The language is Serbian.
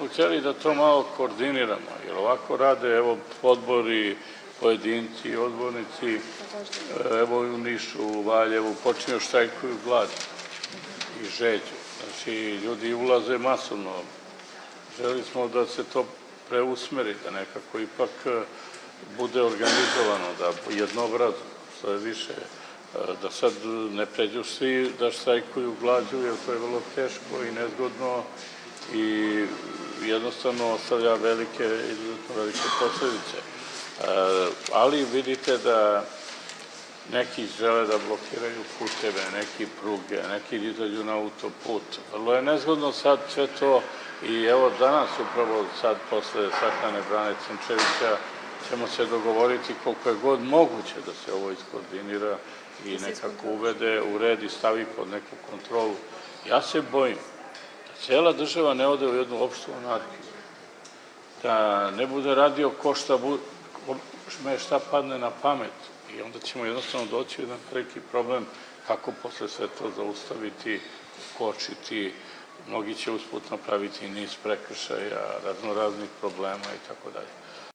smo htjeli da to malo koordiniramo, jer ovako rade, evo, odbori, pojedinci, odbornici, evo u Nišu, u Valjevu, počinju štrajkuju glad i žeđu. Znači, ljudi ulaze masovno. Želi smo da se to preusmeri, da nekako ipak bude organizovano, da jednobrazno, što je više, da sad ne pređu svi da štrajkuju glađu, jer to je vrlo teško i nezgodno i jednostavno ostavlja izuzetno velike posledice. Ali vidite da neki žele da blokiraju puteve, neki pruge, neki izađu na autoput. Vrlo je nezgodno sad sve to i evo danas upravo sad posle sahrane Brane Crnčevića ćemo se dogovoriti koliko je god moguće da se ovo iskoordinira i nekako uvede u red i stavi pod neku kontrolu. Ja se bojim da cijela država ne ode u jednu opštu anarhiju, da ne bude radio ko šta padne na pamet i onda ćemo jednostavno doći u jedan veliki problem kako posle sve to zaustaviti, kočiti. Mnogi će usput napraviti niz prekršaja, raznoraznih problema i tako dalje.